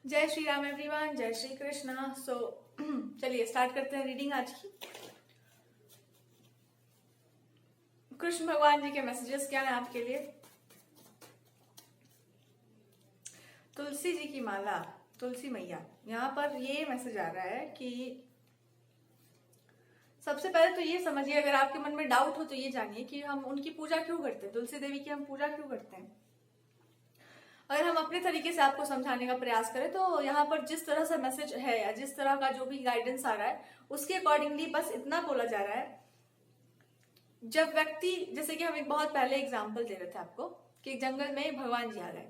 जय श्री राम एवरीवन, जय श्री कृष्णा। चलिए स्टार्ट करते हैं रीडिंग आज की। कृष्ण भगवान जी के मैसेजेस क्या है आपके लिए। तुलसी जी की माला, तुलसी मैया, यहाँ पर ये मैसेज आ रहा है कि सबसे पहले तो ये समझिए, अगर आपके मन में डाउट हो तो ये जानिए कि हम उनकी पूजा क्यों करते हैं, तुलसी देवी की हम पूजा क्यों करते हैं। अगर हम अपने तरीके से आपको समझाने का प्रयास करें तो यहाँ पर जिस तरह से मैसेज है या जिस तरह का जो भी गाइडेंस आ रहा है उसके अकॉर्डिंगली बस इतना बोला जा रहा है। जब व्यक्ति, जैसे कि हम एक बहुत पहले एग्जाम्पल दे रहे थे आपको कि एक जंगल में भगवान जी आ गए,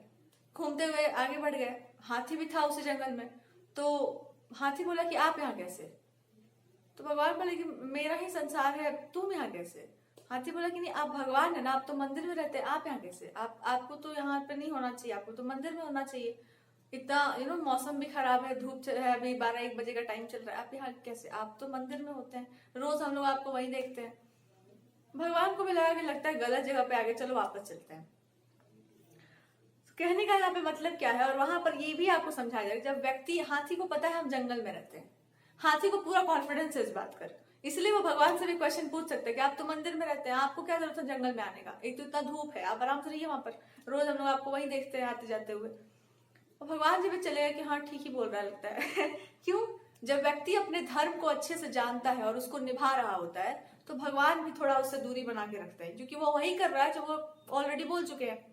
घूमते हुए आगे बढ़ गए, हाथी भी था उसी जंगल में। तो हाथी बोला कि आप यहाँ कैसे, तो भगवान बोले कि मेरा ही संसार है, तुम यहाँ कैसे। हाथी बोला कि नहीं, आप भगवान है ना, आप तो मंदिर में रहते हैं, आप यहाँ कैसे, आपको तो यहाँ पे नहीं होना चाहिए, आपको तो मंदिर में होना चाहिए। इतना मौसम भी खराब है, धूप है, अभी 12-1 बजे का टाइम चल रहा है, आप यहाँ कैसे, आप तो मंदिर में होते हैं, रोज हम लोग आपको वहीं देखते हैं। भगवान को भी लगा कि लगता है गलत जगह पे आगे, चलो वापस चलते हैं। कहने का यहाँ पे मतलब क्या है, और वहां पर ये भी आपको समझाया जाएगा। जब व्यक्ति, हाथी को पता है हम जंगल में रहते हैं, हाथी को पूरा कॉन्फिडेंस है इस बात कर, इसलिए वो भगवान से भी क्वेश्चन पूछ सकते हैं कि आप तो मंदिर में रहते हैं, आपको क्या जरूरत है जंगल में आने का, एक तो इतना धूप है, आप आराम से रहिए वहां पर, रोज हम लोग आपको वहीं देखते हैं आते जाते हुए। और भगवान जी भी चले गए कि हाँ ठीक ही बोल रहा लगता है क्यों, जब व्यक्ति अपने धर्म को अच्छे से जानता है और उसको निभा रहा होता है तो भगवान भी थोड़ा उससे दूरी बना के रखता है, क्योंकि वो वही कर रहा है जो वो ऑलरेडी बोल चुके हैं,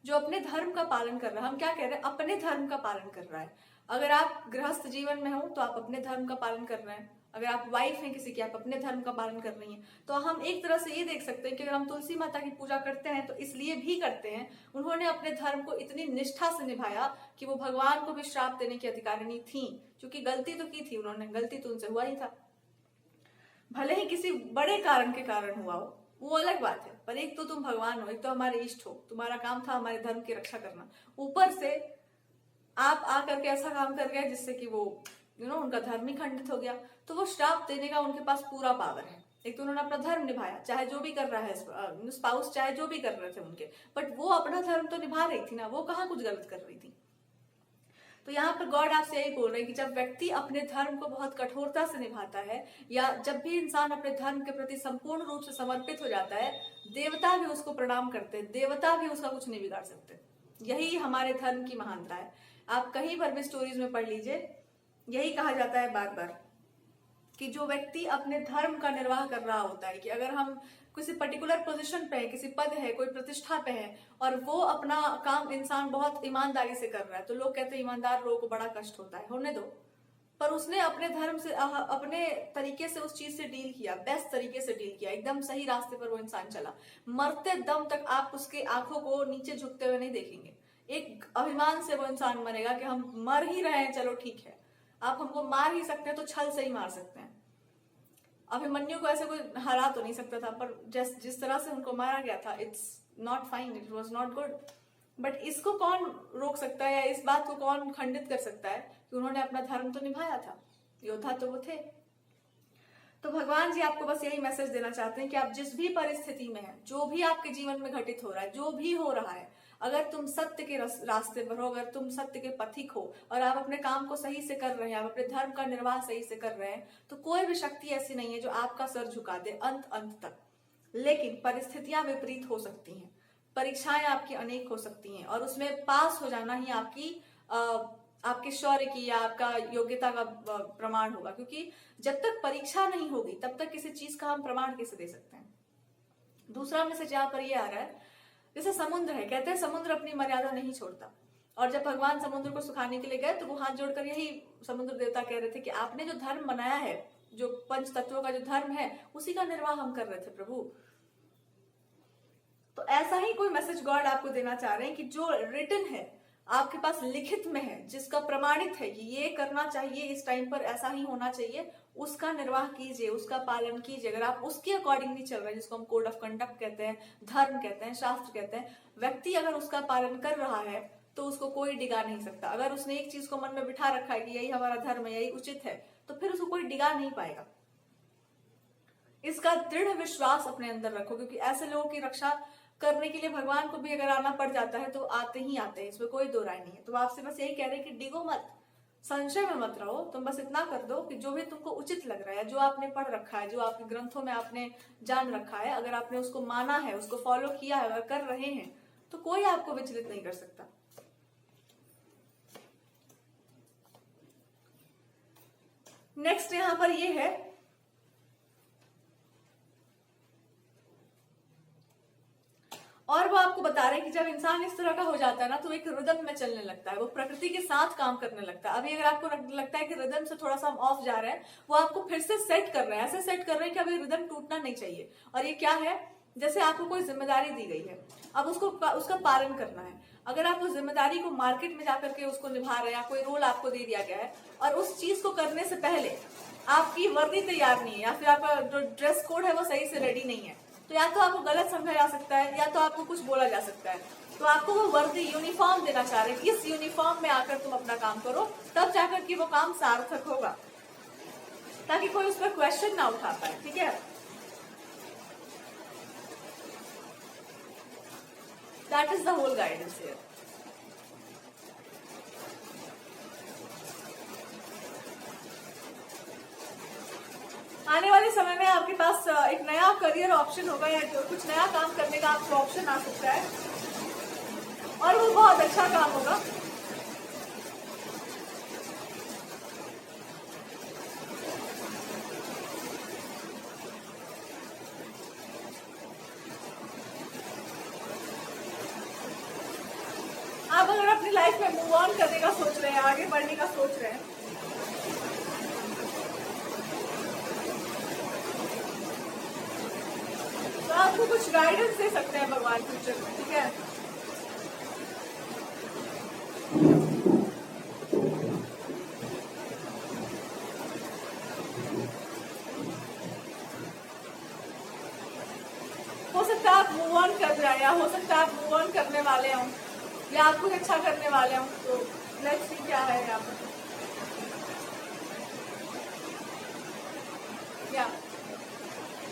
जो अपने धर्म का पालन कर रहा है। हम क्या कह रहे हैं, अपने धर्म का पालन कर रहा है। अगर आप गृहस्थ जीवन में हो तो आप अपने धर्म का पालन कर रहे हैं, अगर आप वाइफ हैं किसी की, आप अपने धर्म का पालन कर रही हैं। तो हम एक तरह से ये देख सकते हैं कि अगर हम तुलसी माता की पूजा करते हैं तो इसलिए भी करते हैं, उन्होंने अपने धर्म को इतनी निष्ठा से निभाया कि वो भगवान को भी श्राप देने की अधिकारिणी थी, क्योंकि गलती तो की थी उन्होंने, गलती तो उनसे हुआ ही था, भले ही किसी बड़े कारण के कारण हुआ हो वो अलग बात है, पर एक तो तुम भगवान हो, एक तो हमारे इष्ट हो, तुम्हारा काम था हमारे धर्म की रक्षा करना, ऊपर से आप आकर के ऐसा काम कर गए जिससे कि वो उनका धर्म ही खंडित हो गया। तो वो श्राप देने का उनके पास पूरा पावर है। एक तो उन्होंने अपना धर्म निभाया, चाहे जो भी कर रहा है स्पाउस, चाहे जो भी कर रहे थे उनके, बट वो अपना धर्म तो निभा रही थी ना, वो कहाँ कुछ गलत कर रही थी। तो यहाँ पर गॉड आपसे यही बोल रहे हैं कि जब व्यक्ति अपने धर्म को बहुत कठोरता से निभाता है, या जब भी इंसान अपने धर्म के प्रति संपूर्ण रूप से समर्पित हो जाता है, देवता भी उसको प्रणाम करते हैं, देवता भी उसका कुछ नहीं बिगाड़ सकते। यही हमारे धर्म की महानता है। आप कहीं पर भी स्टोरीज में पढ़ लीजिए, यही कहा जाता है बार बार कि जो व्यक्ति अपने धर्म का निर्वाह कर रहा होता है, कि अगर हम किसी पर्टिकुलर पोजीशन पे है, किसी पद है, कोई प्रतिष्ठा पे है, और वो अपना काम इंसान बहुत ईमानदारी से कर रहा है, तो लोग कहते हैं ईमानदार लोगों को बड़ा कष्ट होता है, होने दो, पर उसने अपने धर्म से, अपने तरीके से उस चीज से डील किया, बेस्ट तरीके से डील किया, एकदम सही रास्ते पर वो इंसान चला, मरते दम तक आप उसके आंखों को नीचे झुकते हुए नहीं देखेंगे। एक अभिमान से वो इंसान मरेगा कि हम मर ही रहे हैं, चलो ठीक है, आप हमको मार ही सकते हैं तो छल से ही मार सकते हैं। अभिमन्यु को ऐसे कोई हरा तो नहीं सकता था, पर जिस तरह से उनको मारा गया था, it's not fine, it was not good. But इसको कौन रोक सकता है, या इस बात को कौन खंडित कर सकता है कि उन्होंने अपना धर्म तो निभाया था, योद्धा तो वो थे। तो भगवान जी आपको बस यही मैसेज देना चाहते हैं कि आप जिस भी परिस्थिति में हैं, जो भी आपके जीवन में घटित हो रहा है, जो भी हो रहा है, अगर तुम सत्य के रास्ते पर हो, अगर तुम सत्य के पथिक हो और आप अपने काम को सही से कर रहे हैं, आप अपने धर्म का निर्वाह सही से कर रहे हैं, तो कोई भी शक्ति ऐसी नहीं है जो आपका सर झुका दे अंत अंत तक। लेकिन परिस्थितियां विपरीत हो सकती हैं, परीक्षाएं आपकी अनेक हो सकती हैं, और उसमें पास हो जाना ही आपके शौर्य की या आपका योग्यता का प्रमाण होगा, क्योंकि जब तक परीक्षा नहीं होगी तब तक किसी चीज का हम प्रमाण कैसे दे सकते हैं। दूसरा मैसेज यहाँ पर ये आ रहा है, जैसे समुद्र है, कहते हैं समुद्र अपनी मर्यादा नहीं छोड़ता, और जब भगवान समुद्र को सुखाने के लिए गए तो वो हाथ जोड़कर यही समुद्र देवता कह रहे थे कि आपने जो धर्म बनाया है, जो पंच तत्वों का जो धर्म है, उसी का निर्वाह हम कर रहे थे प्रभु। तो ऐसा ही कोई मैसेज गॉड आपको देना चाह रहे हैं कि जो रिटन है, आपके पास लिखित में है, जिसका प्रमाणित है कि ये करना चाहिए, इस टाइम पर ऐसा ही होना चाहिए, उसका निर्वाह कीजिए, उसका पालन कीजिए। अगर आप उसके अकॉर्डिंगली चल रहे हैं, जिसको हम कोड ऑफ कंडक्ट कहते हैं, धर्म कहते हैं, शास्त्र कहते हैं, व्यक्ति अगर उसका पालन कर रहा है तो उसको कोई डिगा नहीं सकता। अगर उसने एक चीज को मन में बिठा रखा है कि यही हमारा धर्म है, यही उचित है, तो फिर उसको कोई डिगा नहीं पाएगा। इसका दृढ़ विश्वास अपने अंदर रखो, क्योंकि ऐसे लोगों की रक्षा करने के लिए भगवान को भी अगर आना पड़ जाता है तो आते ही आते हैं, इसमें कोई दो राय नहीं है। तो आपसे बस यही कह रहे हैं कि डिगो मत, संशय में मत रहो। तुम बस इतना कर दो कि जो भी तुमको उचित लग रहा है, जो आपने पढ़ रखा है, जो आपके ग्रंथों में आपने जान रखा है, अगर आपने उसको माना है, उसको फॉलो किया है, अगर कर रहे हैं, तो कोई आपको विचलित नहीं कर सकता। नेक्स्ट यहां पर ये है, और वो आपको बता रहे हैं कि जब इंसान इस तरह का हो जाता है ना, तो एक रिदम में चलने लगता है, वो प्रकृति के साथ काम करने लगता है। अभी अगर आपको लगता है कि रिदम से थोड़ा सा हम ऑफ जा रहे हैं, वो आपको फिर से सेट कर रहे हैं, ऐसे सेट कर रहे हैं कि अभी रिदम टूटना नहीं चाहिए। और ये क्या है, जैसे आपको कोई जिम्मेदारी दी गई है, अब उसका पालन करना है। अगर आप उस जिम्मेदारी को मार्केट में जाकर के उसको निभा रहे हैं, या कोई रोल आपको दे दिया गया है, और उस चीज को करने से पहले आपकी वर्दी तैयार नहीं है, या फिर आपका जो ड्रेस कोड है वो सही से रेडी नहीं है, तो या तो आपको गलत समझा जा सकता है, या तो आपको कुछ बोला जा सकता है। तो आपको वो वर्दी, यूनिफॉर्म देना चाह रहे हैं कि इस यूनिफॉर्म में आकर तुम अपना काम करो, तब जाकर कि वो काम सार्थक होगा, ताकि कोई उस पर क्वेश्चन ना उठा पाए। ठीक है, that is the whole guidance here. आने वाले समय में आपके पास एक नया करियर ऑप्शन होगा, या कुछ नया काम करने का आपको ऑप्शन आ सकता है, और वो बहुत अच्छा काम होगा। आप अगर अपनी लाइफ में मूव ऑन करने का सोच रहे हैं, आगे बढ़ने का सोच रहे हैं, तो आपको कुछ गाइडेंस दे सकते हैं भगवान फ्यूचर में। ठीक है, हो सकता है आप मूव ऑन कर रहे हैं, या हो सकता है आप मूव ऑन करने वाले हों, या आप कुछ अच्छा करने वाले हों। तो लेट्स सी क्या है यहाँ पर।